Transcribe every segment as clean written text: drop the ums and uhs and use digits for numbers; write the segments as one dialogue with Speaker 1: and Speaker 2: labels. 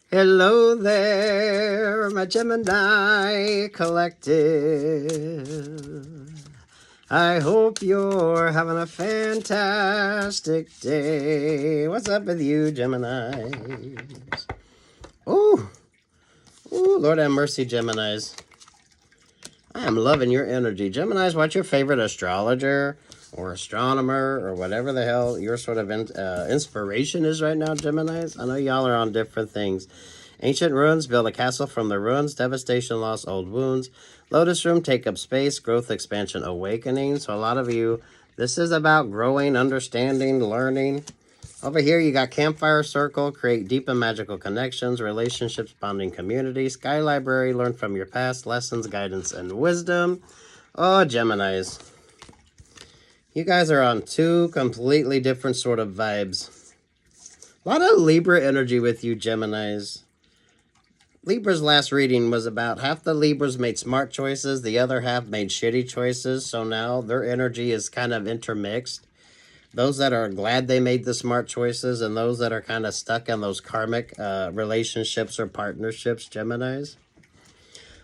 Speaker 1: Hello there, my Gemini collective. I hope you're having a fantastic day. What's up with you, Geminis? Ooh, Lord have mercy, Geminis. I am loving your energy. Geminis, what's your favorite astrologer or astronomer or whatever the hell your sort of inspiration is right now, Geminis? I know y'all are on different things. Ancient ruins, build a castle from the ruins. Devastation, loss, old wounds. Lotus room, take up space. Growth, expansion, awakening. So a lot of you, this is about growing, understanding, learning. Over here, you got Campfire Circle, create deep and magical connections, relationships, bonding community, Sky Library, learn from your past, lessons, guidance, and wisdom. Oh, Geminis. You guys are on two completely different sort of vibes. A lot of Libra energy with you, Geminis. Libra's last reading was about half the Libras made smart choices, the other half made shitty choices, so now their energy is kind of intermixed. Those that are glad they made the smart choices and those that are kind of stuck in those karmic relationships or partnerships, Geminis.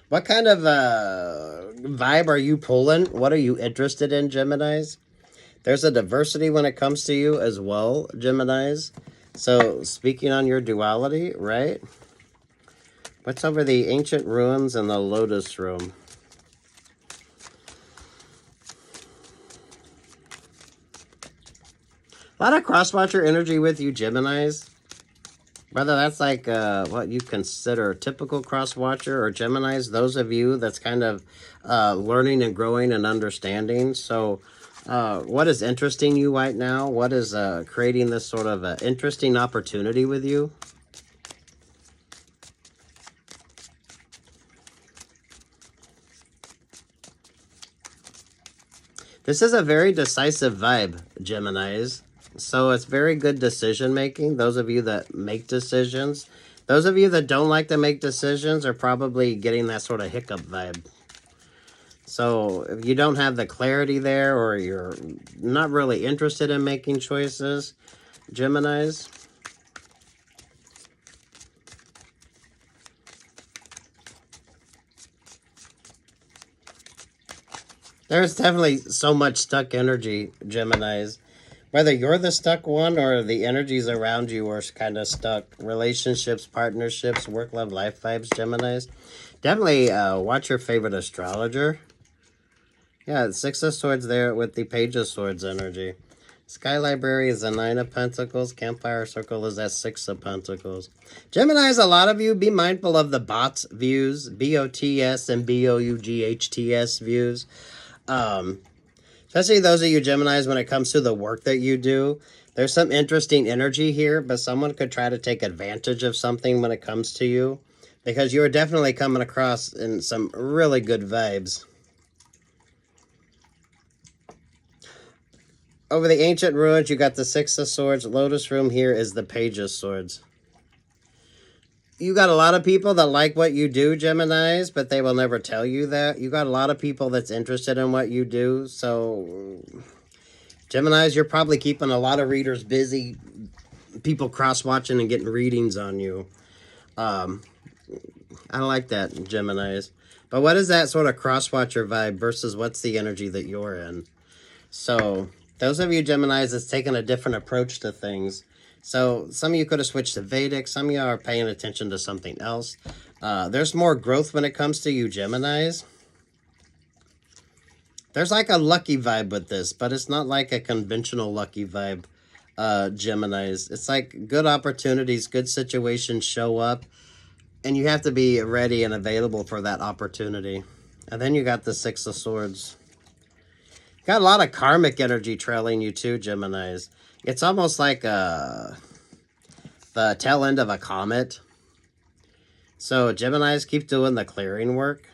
Speaker 1: What kind of vibe are you pulling? What are you interested in, Geminis? There's a diversity when it comes to you as well, Geminis. So speaking on your duality, right? What's over the ancient ruins and the lotus room? A lot of cross-watcher energy with you, Geminis. Whether that's like what you consider typical cross-watcher or Geminis, those of you that's kind of learning and growing and understanding. So what is interesting you right now? What is creating this sort of interesting opportunity with you? This is a very decisive vibe, Geminis. So it's very good decision making. Those of you that make decisions. Those of you that don't like to make decisions are probably getting that sort of hiccup vibe. So if you don't have the clarity there or you're not really interested in making choices, Geminis. There's definitely so much stuck energy, Geminis. Whether you're the stuck one or the energies around you are kind of stuck. Relationships, partnerships, work, love, life vibes, Geminis. Definitely watch your favorite astrologer. Yeah, Six of Swords there with the Page of Swords energy. Sky Library is a Nine of Pentacles. Campfire Circle is that Six of Pentacles. Geminis, a lot of you, be mindful of the bots views. B-O-T-S and B-O-U-G-H-T-S views. Especially those of you Geminis, when it comes to the work that you do, there's some interesting energy here, but someone could try to take advantage of something when it comes to you, because you are definitely coming across in some really good vibes. Over the ancient ruins, you got the Six of Swords. Lotus room here is the Page of Swords. You got a lot of people that like what you do, Geminis, but they will never tell you that. You got a lot of people that's interested in what you do. So, Geminis, you're probably keeping a lot of readers busy. People cross-watching and getting readings on you. I like that, Geminis. But what is that sort of cross-watcher vibe versus what's the energy that you're in? So, those of you Geminis that's taking a different approach to things. So some of you could have switched to Vedic. Some of you are paying attention to something else. There's more growth when it comes to you Geminis. There's like a lucky vibe with this, but it's not like a conventional lucky vibe, Geminis. It's like good opportunities, good situations show up, and you have to be ready and available for that opportunity. And then you got the Six of Swords. Got a lot of karmic energy trailing you too, Geminis. It's almost like the tail end of a comet. So Geminis, keep doing the clearing work.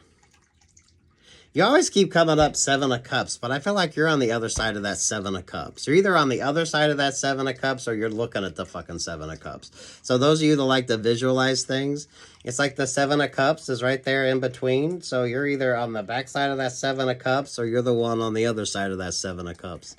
Speaker 1: You always keep coming up Seven of Cups, but I feel like you're on the other side of that Seven of Cups. You're either on the other side of that Seven of Cups or you're looking at the fucking Seven of Cups. So those of you that like to visualize things, it's like the Seven of Cups is right there in between. So you're either on the back side of that Seven of Cups or you're the one on the other side of that Seven of Cups.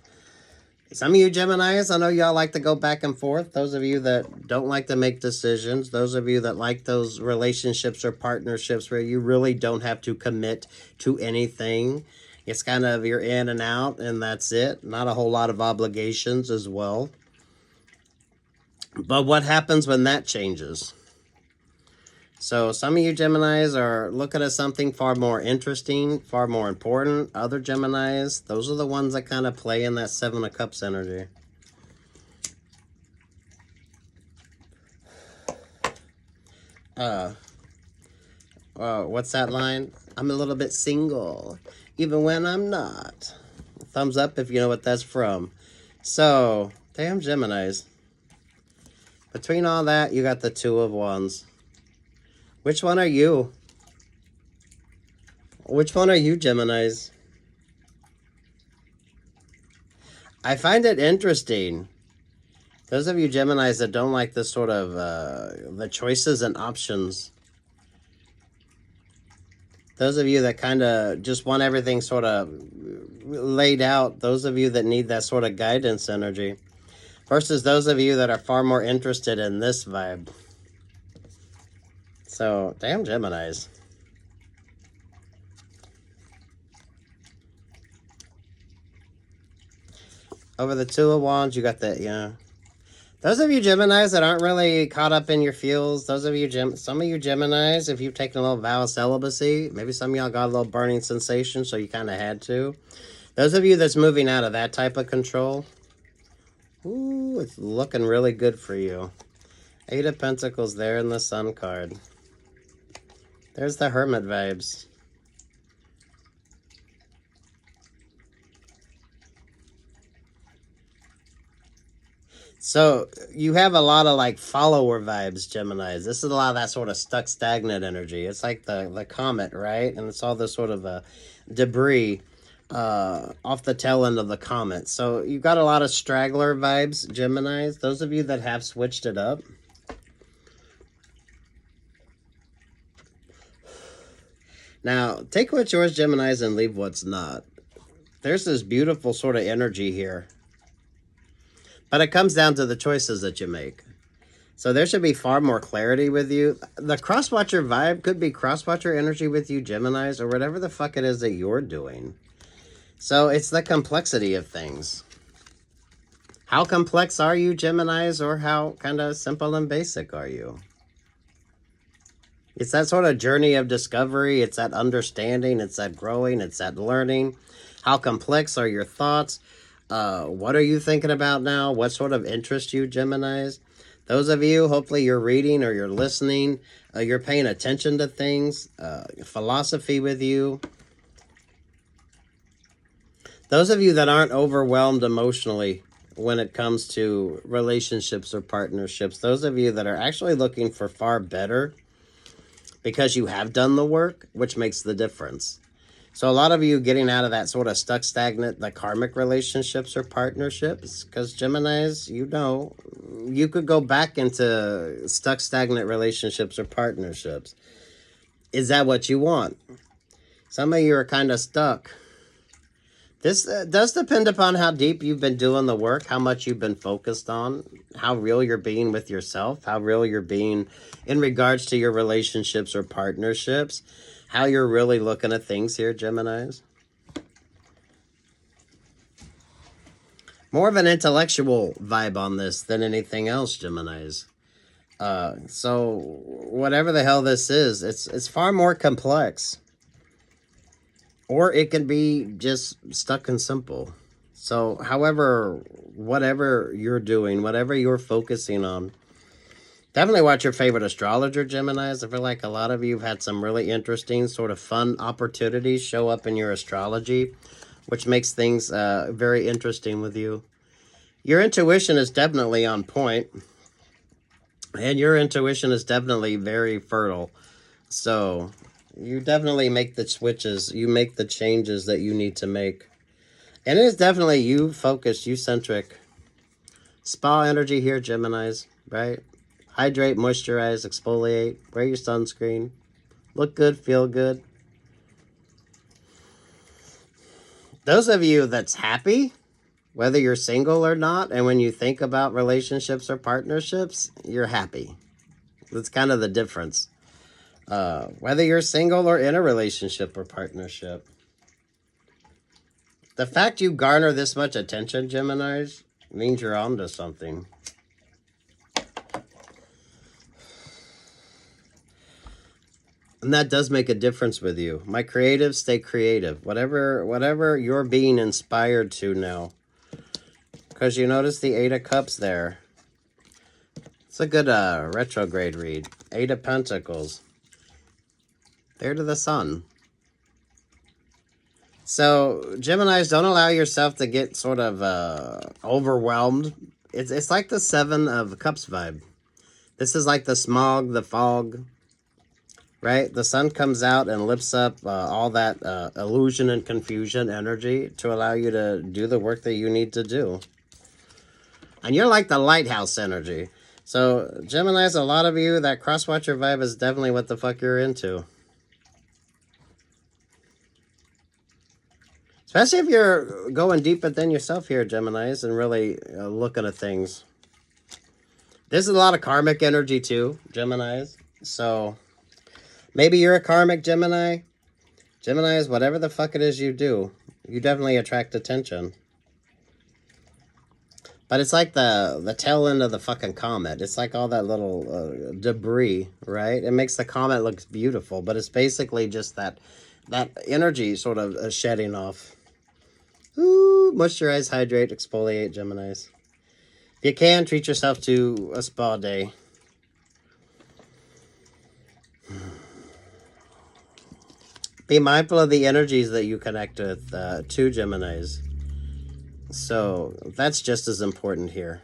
Speaker 1: Some of you Geminis, I know y'all like to go back and forth. Those of you that don't like to make decisions, those of you that like those relationships or partnerships where you really don't have to commit to anything. It's kind of you're in and out and that's it. Not a whole lot of obligations as well. But what happens when that changes? So some of you Geminis are looking at something far more interesting, far more important. Other Geminis, those are the ones that kind of play in that Seven of Cups energy. What's that line? I'm a little bit single, even when I'm not. Thumbs up if you know what that's from. So, damn Geminis. Between all that, you got the Two of Wands. Which one are you? Which one are you, Geminis? I find it interesting. Those of you Geminis that don't like this sort of, the choices and options. Those of you that kind of just want everything sort of laid out. Those of you that need that sort of guidance energy. Versus those of you that are far more interested in this vibe. So, damn Geminis. Over the Two of Wands, you got the, yeah. Those of you Geminis that aren't really caught up in your feels, those of you, some of you Geminis, if you've taken a little vow of celibacy, maybe some of y'all got a little burning sensation, so you kind of had to. Those of you that's moving out of that type of control, ooh, it's looking really good for you. Eight of Pentacles there in the Sun card. There's the Hermit vibes. So you have a lot of like follower vibes, Geminis. This is a lot of that sort of stuck stagnant energy. It's like the comet, right? And it's all this sort of debris off the tail end of the comet. So you've got a lot of straggler vibes, Geminis. Those of you that have switched it up. Now, take what's yours, Geminis, and leave what's not. There's this beautiful sort of energy here. But it comes down to the choices that you make. So there should be far more clarity with you. The crosswatcher vibe could be crosswatcher energy with you, Geminis, or whatever the fuck it is that you're doing. So it's the complexity of things. How complex are you, Geminis, or how kind of simple and basic are you? It's that sort of journey of discovery. It's that understanding. It's that growing. It's that learning. How complex are your thoughts? What are you thinking about now? What sort of interest you, Geminis? Those of you, hopefully you're reading or you're listening. You're paying attention to things. Philosophy with you. Those of you that aren't overwhelmed emotionally when it comes to relationships or partnerships. Those of you that are actually looking for far better. Because you have done the work, which makes the difference. So a lot of you getting out of that sort of stuck stagnant, the karmic relationships or partnerships, because Geminis, you know, you could go back into stuck stagnant relationships or partnerships. Is that what you want? Some of you are kind of stuck. This does depend upon how deep you've been doing the work, how much you've been focused on, how real you're being with yourself, how real you're being in regards to your relationships or partnerships, how you're really looking at things here, Geminis. More of an intellectual vibe on this than anything else, Geminis. So whatever the hell this is, it's far more complex. Or it can be just stuck and simple. So however, whatever you're doing, whatever you're focusing on, definitely watch your favorite astrologer, Geminis. I feel like a lot of you have had some really interesting sort of fun opportunities show up in your astrology, which makes things very interesting with you. Your intuition is definitely on point. And your intuition is definitely very fertile. So you definitely make the switches. You make the changes that you need to make. And it is definitely you focused, you centric. Spa energy here, Geminis, right? Hydrate, moisturize, exfoliate, wear your sunscreen. Look good, feel good. Those of you that's happy, Whether you're single or not, and when you think about relationships or partnerships, you're happy. That's kind of the difference. Whether you're single or in a relationship or partnership. The fact you garner this much attention, Geminis, means you're onto something. And that does make a difference with you. My creatives, stay creative. Whatever you're being inspired to now. Because you notice the Eight of Cups there. It's a good retrograde read. Eight of Pentacles. There to the Sun. So, Geminis, don't allow yourself to get sort of overwhelmed. It's like the Seven of Cups vibe. This is like the smog, the fog, right? The sun comes out and lifts up all that illusion and confusion energy to allow you to do the work that you need to do. And you're like the lighthouse energy. So, Geminis, a lot of you, that crosswatcher vibe is definitely what the fuck you're into. Especially if you're going deep within yourself here, Geminis, and really looking at things. There's a lot of karmic energy too, Geminis. So, maybe you're a karmic Gemini. Geminis, whatever the fuck it is you do, you definitely attract attention. But it's like the tail end of the fucking comet. It's like all that little debris, right? It makes the comet look beautiful, but it's basically just that energy sort of shedding off. Ooh, moisturize, hydrate, exfoliate, Geminis. If you can, treat yourself to a spa day. Be mindful of the energies that you connect with, to Geminis. So, that's just as important here.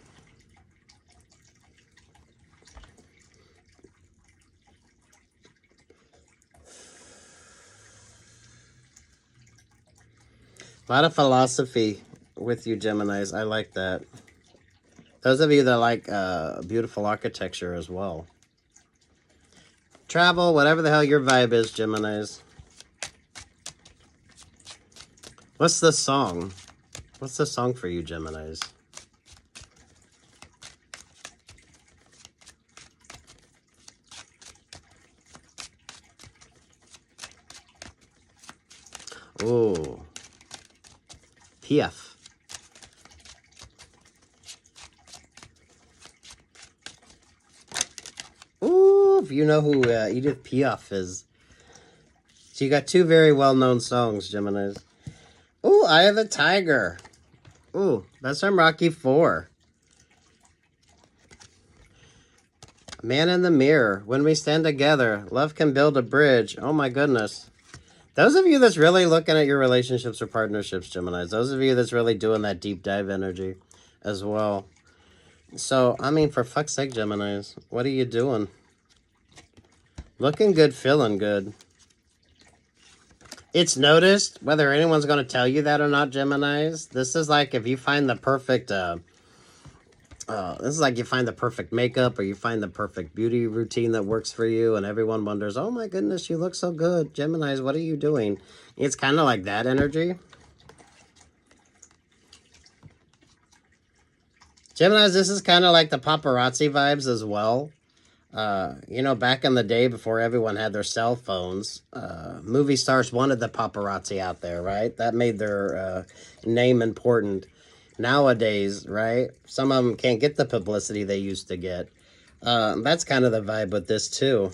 Speaker 1: A lot of philosophy with you, Geminis. I like that. Those of you that like beautiful architecture as well. Travel, whatever the hell your vibe is, Geminis. What's the song? What's the song for you, Geminis? Oh. PF. Ooh, if you know who Edith Piaf is. So you got two very well-known songs, Geminis. Ooh, Eye of the Tiger. Ooh, that's from Rocky IV. Man in the Mirror. When we stand together, love can build a bridge. Oh my goodness. Those of you that's really looking at your relationships or partnerships, Geminis. Those of you that's really doing that deep dive energy as well. So, I mean, for fuck's sake, Geminis, what are you doing? Looking good, feeling good. It's noticed, whether anyone's going to tell you that or not, Geminis. This is like if you find the perfect, this is like you find the perfect makeup or you find the perfect beauty routine that works for you and everyone wonders, oh my goodness, you look so good. Geminis, what are you doing? It's kind of like that energy. Geminis, this is kind of like the paparazzi vibes as well. You know, back in the day before everyone had their cell phones, movie stars wanted the paparazzi out there, right? That made their name important. Nowadays, right? Some of them can't get the publicity they used to get. That's kind of the vibe with this too.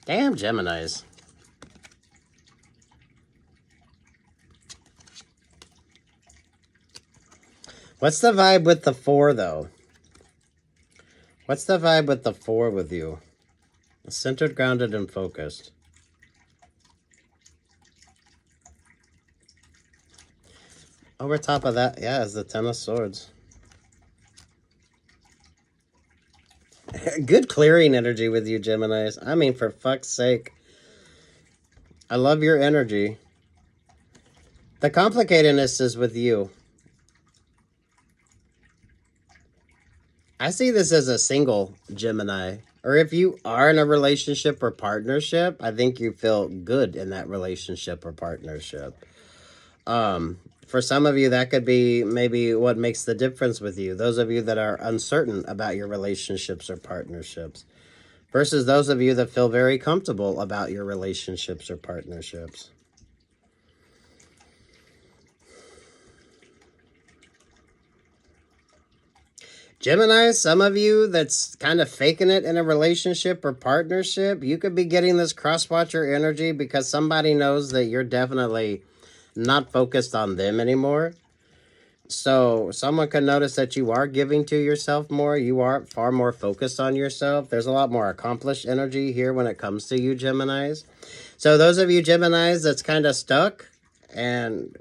Speaker 1: Damn, Geminis. What's the vibe with the 4, though? What's the vibe with the 4 with you? Centered, grounded, and focused. Over top of that, yeah, is the 10 of Swords. Good clearing energy with you, Geminis. I mean, for fuck's sake. I love your energy. The complicatedness is with you. I see this as a single Gemini Or if you are in a relationship or partnership, I think you feel good in that relationship or partnership. For some of you, that could be maybe what makes the difference with you. Those of you that are uncertain about your relationships or partnerships versus those of you that feel very comfortable about your relationships or partnerships. Gemini, some of you that's kind of faking it in a relationship or partnership, you could be getting this cross-watcher energy because somebody knows that you're definitely not focused on them anymore. So someone could notice that you are giving to yourself more. You are far more focused on yourself. There's a lot more accomplished energy here when it comes to you, Geminis. So those of you Geminis that's kind of stuck, and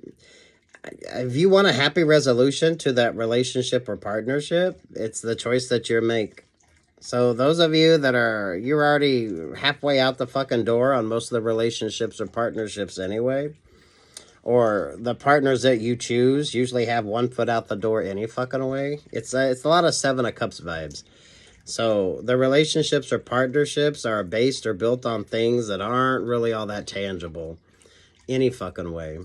Speaker 1: if you want a happy resolution to that relationship or partnership, it's the choice that you make. So those of you that you're already halfway out the fucking door on most of the relationships or partnerships anyway, or the partners that you choose usually have one foot out the door any fucking way. It's a lot of Seven of Cups vibes. So the relationships or partnerships are based or built on things that aren't really all that tangible any fucking way.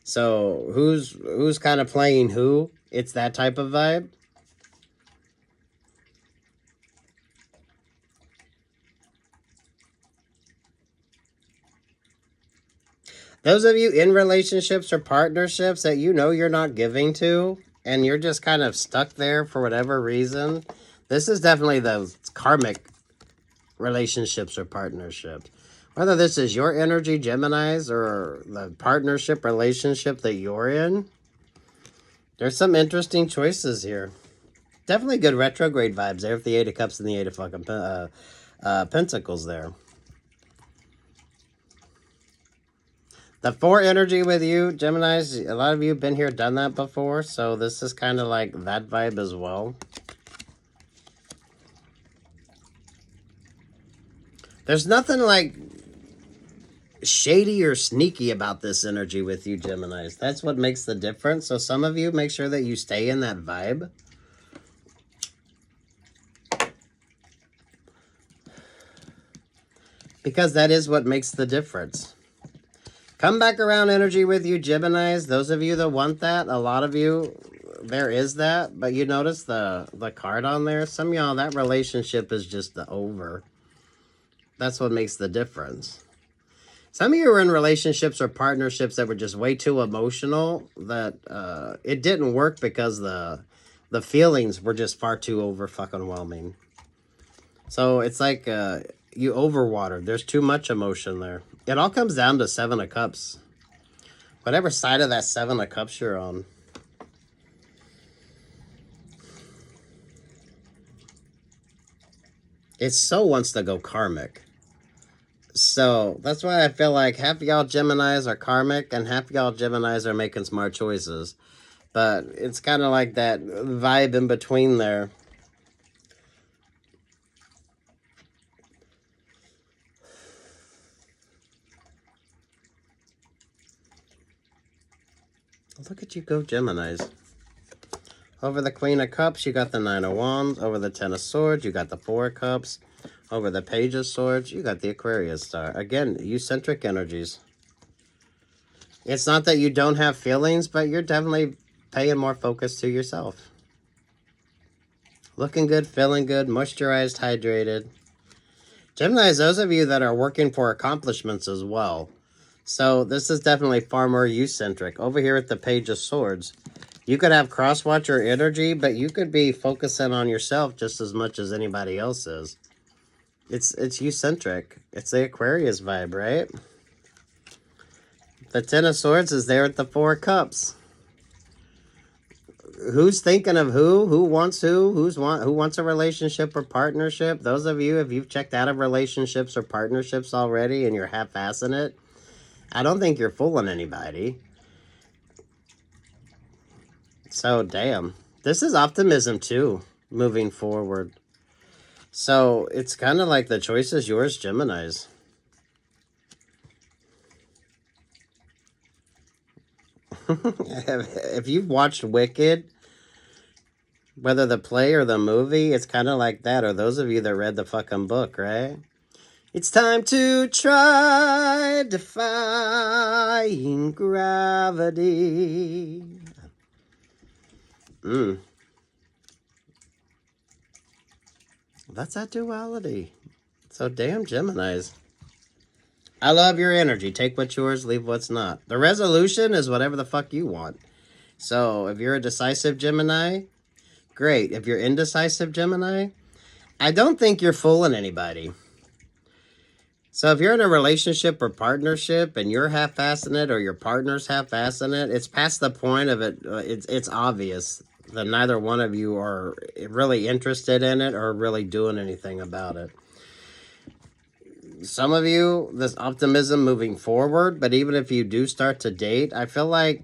Speaker 1: So who's kind of playing who? It's that type of vibe. Those of you in relationships or partnerships that you know you're not giving to, and you're just kind of stuck there for whatever reason, this is definitely the karmic relationships or partnerships. Whether this is your energy, Geminis, or the partnership relationship that you're in, there's some interesting choices here. Definitely good retrograde vibes there with the Eight of Cups and the Eight of fucking Pentacles there. The 4 energy with you, Geminis, a lot of you have been here, done that before, so this is kind of like that vibe as well. There's nothing like shady or sneaky about this energy with you, Geminis. That's what makes the difference. So some of you, make sure that you stay in that vibe. Because that is what makes the difference. Come back around energy with you, Geminis. Those of you that want that, a lot of you, there is that. But you notice the card on there? Some of y'all, that relationship is just over. That's what makes the difference. Some of you are in relationships or partnerships that were just way too emotional, that it didn't work because the feelings were just far too over fucking whelming. So it's like you overwatered. There's too much emotion there. It all comes down to 7 of Cups. Whatever side of that 7 of Cups you're on. It so wants to go karmic. So that's why I feel like half of y'all Geminis are karmic and half of y'all Geminis are making smart choices. But it's kind of like that vibe in between there. Look at you go, Geminis. Over the Queen of Cups, you got the 9 of Wands. Over the 10 of Swords, you got the 4 of Cups. Over the Page of Swords, you got the Aquarius star. Again, you-centric energies. It's not that you don't have feelings, but you're definitely paying more focus to yourself. Looking good, feeling good, moisturized, hydrated. Geminis, those of you that are working for accomplishments as well. So this is definitely far more you-centric. Over here at the Page of Swords, you could have cross-watcher energy, but you could be focusing on yourself just as much as anybody else is. It's you-centric. It's the Aquarius vibe, right? The 10 of Swords is there at the 4 of Cups. Who's thinking of who? Who wants who? Who wants a relationship or partnership? Those of you, if you've checked out of relationships or partnerships already and you're half-assing it, I don't think you're fooling anybody. So, damn. This is optimism, too, moving forward. So, it's kind of like the choice is yours, Geminis. If you've watched Wicked, Whether the play or the movie, it's kind of like that. Or those of you that read the fucking book, right? It's time to try defying gravity. That's that duality. So damn Geminis. I love your energy. Take what's yours, leave what's not. The resolution is whatever the fuck you want. So if you're a decisive Gemini, great. If you're indecisive Gemini, I don't think you're fooling anybody. So if you're in a relationship or partnership and you're half-assing it or your partner's half-assing it, it's past the point of it. It's obvious that neither one of you are really interested in it or really doing anything about it. Some of you, this optimism moving forward, but even if you do start to date, I feel like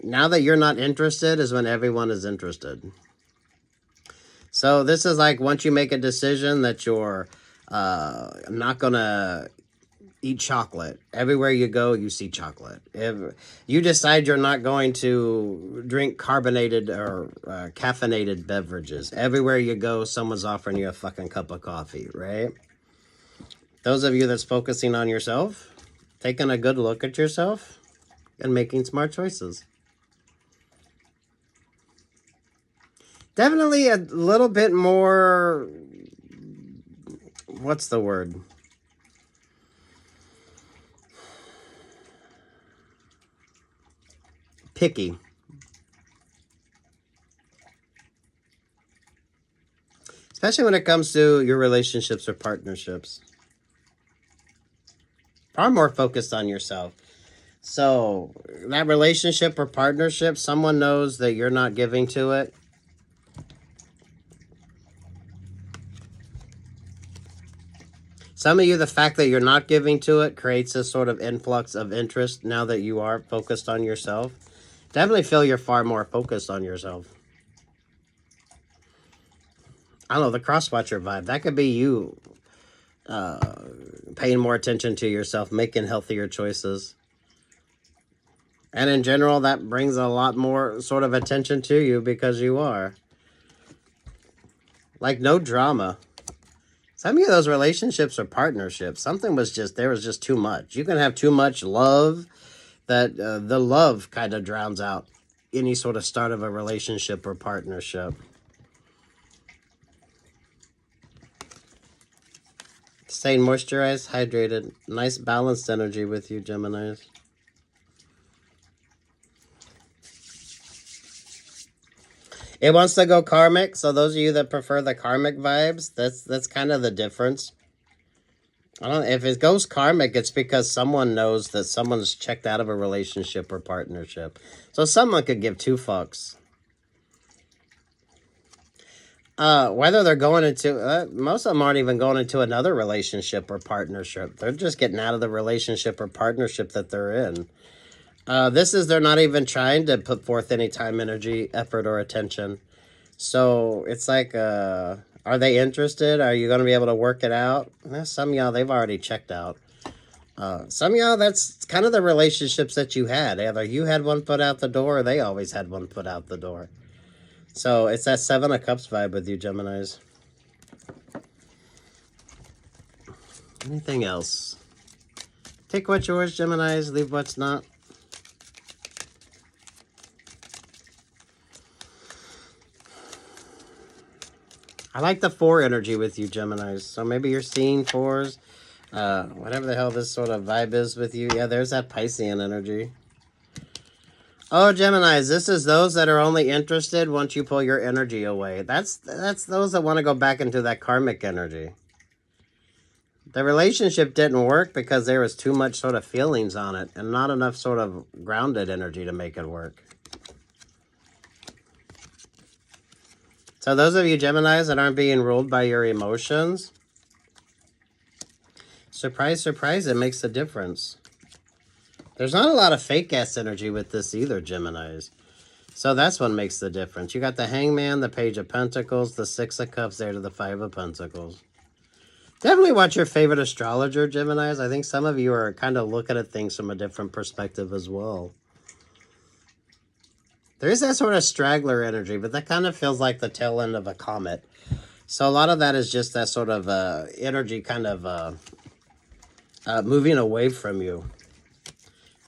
Speaker 1: now that you're not interested is when everyone is interested. So this is like once you make a decision that you're not going to eat chocolate. Everywhere you go, you see chocolate. If you decide you're not going to drink carbonated or caffeinated beverages, everywhere you go, someone's offering you a fucking cup of coffee, right? Those of you that's focusing on yourself, taking a good look at yourself, and making smart choices. Definitely a little bit more, what's the word? Picky. Especially when it comes to your relationships or partnerships. Far more focused on yourself. So that relationship or partnership, someone knows that you're not giving to it. Some of you, the fact that you're not giving to it creates a sort of influx of interest now that you are focused on yourself. Definitely feel you're far more focused on yourself. I don't know, the cross-watcher vibe. That could be you paying more attention to yourself, making healthier choices. And in general, that brings a lot more sort of attention to you because you are. Like no drama. Some of those relationships or partnerships, there was just too much. You can have too much love that the love kind of drowns out any sort of start of a relationship or partnership. Staying moisturized, hydrated, nice balanced energy with you, Geminis. It wants to go karmic, so those of you that prefer the karmic vibes, that's kind of the difference. I don't know, if it goes karmic, it's because someone knows that someone's checked out of a relationship or partnership. So someone could give two fucks. Whether they're going into, most of them aren't even going into another relationship or partnership. They're just getting out of the relationship or partnership that they're in. They're not even trying to put forth any time, energy, effort, or attention. So it's like, are they interested? Are you going to be able to work it out? Some of y'all, they've already checked out. Some of y'all, that's kind of the relationships that you had. Either you had one foot out the door or they always had one foot out the door. So it's that Seven of Cups vibe with you, Geminis. Anything else? Take what's yours, Geminis. Leave what's not. I like the 4 energy with you, Geminis. So maybe you're seeing 4s. Whatever the hell this sort of vibe is with you. Yeah, there's that Piscean energy. Oh, Geminis, this is those that are only interested once you pull your energy away. That's those that want to go back into that karmic energy. The relationship didn't work because there was too much sort of feelings on it and not enough sort of grounded energy to make it work. So those of you Geminis that aren't being ruled by your emotions, surprise, surprise, it makes a difference. There's not a lot of fake-ass energy with this either, Geminis. So that's what makes the difference. You got the Hangman, the Page of Pentacles, the 6 of Cups there to the 5 of Pentacles. Definitely watch your favorite astrologer, Geminis. I think some of you are kind of looking at things from a different perspective as well. There is that sort of straggler energy, but that kind of feels like the tail end of a comet. So a lot of that is just that sort of energy kind of moving away from you.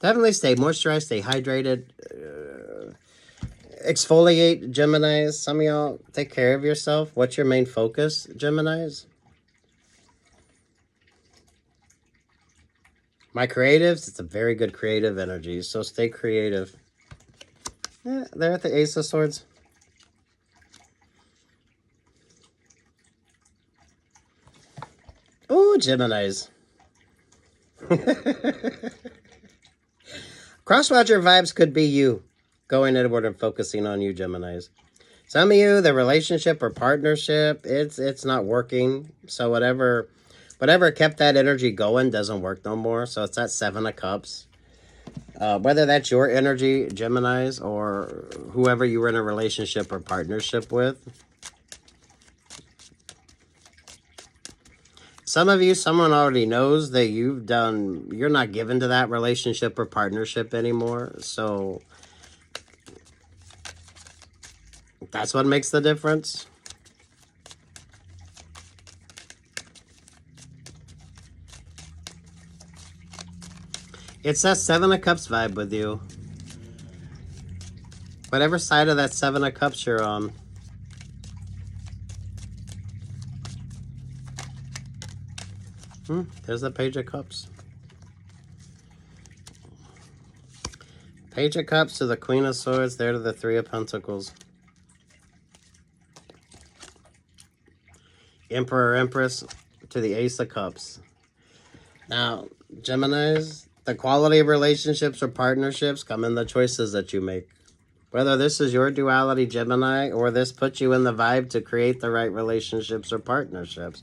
Speaker 1: Definitely stay moisturized, stay hydrated, exfoliate, Geminis. Some of y'all take care of yourself. What's your main focus, Geminis? My creatives, it's a very good creative energy, so stay creative. Yeah, they're at the Ace of Swords. Oh, Geminis. Crosswatcher vibes could be you going inward and focusing on you, Geminis. Some of you, the relationship or partnership, it's not working. So whatever kept that energy going doesn't work no more. So it's that Seven of Cups. Whether that's your energy, Geminis, or whoever you were in a relationship or partnership with. Some of you, someone already knows that you're not given to that relationship or partnership anymore. So that's what makes the difference. It's that Seven of Cups vibe with you. Whatever side of that Seven of Cups you're on. There's the Page of Cups. Page of Cups to the Queen of Swords, there to the Three of Pentacles. Emperor, Empress to the Ace of Cups. Now, Geminis, the quality of relationships or partnerships come in the choices that you make. Whether this is your duality, Gemini, or this puts you in the vibe to create the right relationships or partnerships.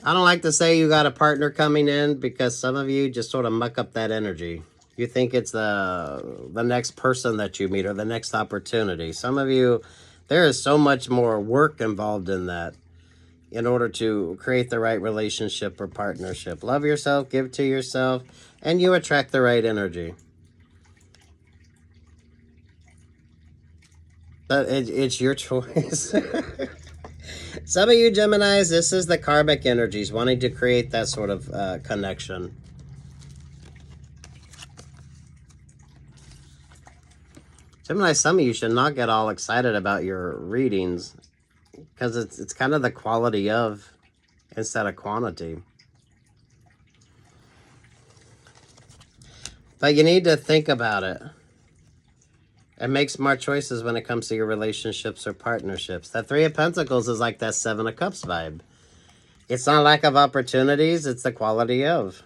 Speaker 1: I don't like to say you got a partner coming in because some of you just sort of muck up that energy. You think it's the next person that you meet or the next opportunity. Some of you, there is so much more work involved in that in order to create the right relationship or partnership. Love yourself, give to yourself, and you attract the right energy. But it's your choice. Some of you Geminis, this is the karmic energies wanting to create that sort of connection. Gemini, some of you should not get all excited about your readings because it's kind of the quality of instead of quantity. But you need to think about it and make smart choices when it comes to your relationships or partnerships. That Three of Pentacles is like that Seven of Cups vibe. It's not lack of opportunities, it's the quality of.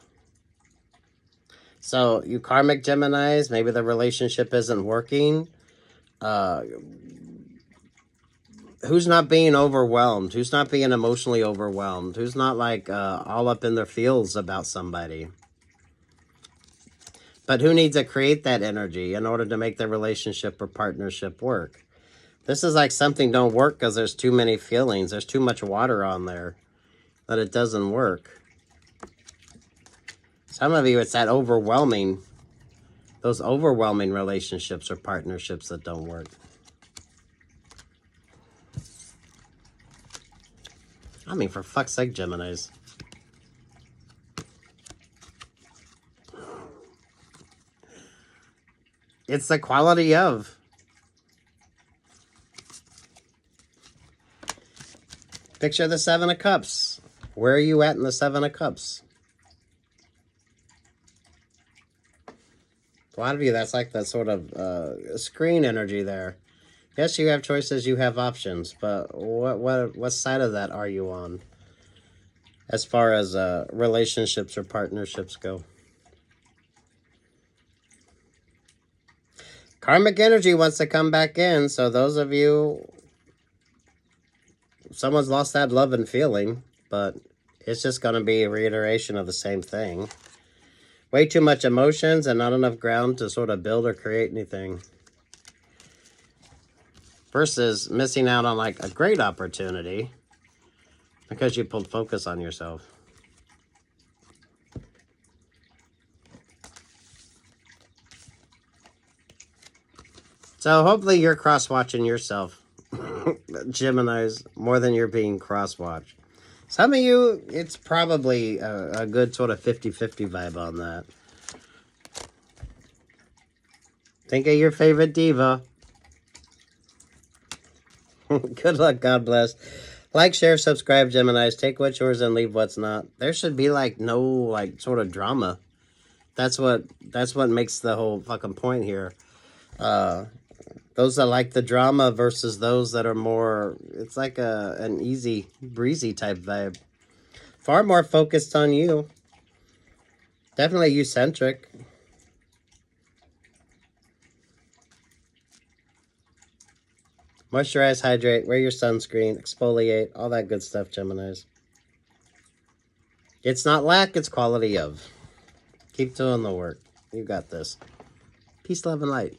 Speaker 1: So, you karmic Geminis, maybe the relationship isn't working. Who's not being overwhelmed? Who's not being emotionally overwhelmed? Who's not like all up in their feels about somebody? But who needs to create that energy in order to make the relationship or partnership work? This is like something don't work because there's too many feelings. There's too much water on there that it doesn't work. Some of you, it's that overwhelming, those overwhelming relationships or partnerships that don't work. I mean, for fuck's sake, Geminis. It's the quality of. Picture the Seven of Cups. Where are you at in the Seven of Cups? A lot of you, that's like that sort of screen energy there. Yes, you have choices, you have options, but what side of that are you on as far as relationships or partnerships go? Karmic energy wants to come back in, so those of you, someone's lost that love and feeling, but it's just going to be a reiteration of the same thing. Way too much emotions and not enough ground to sort of build or create anything. Versus missing out on like a great opportunity because you pulled focus on yourself. So hopefully you're cross-watching yourself, Geminis, more than you're being cross-watched. Some of you, it's probably a good sort of 50-50 vibe on that. Think of your favorite diva. Good luck. God bless. Like, share, subscribe, Geminis. Take what's yours and leave what's not. There should be like no like sort of drama. That's what makes the whole fucking point here. Those that like the drama versus those that are more, it's like an easy breezy type vibe. Far more focused on you. Definitely you-centric. Moisturize, hydrate, wear your sunscreen, exfoliate, all that good stuff, Geminis. It's not lack, it's quality of. Keep doing the work. You got this. Peace, love, and light.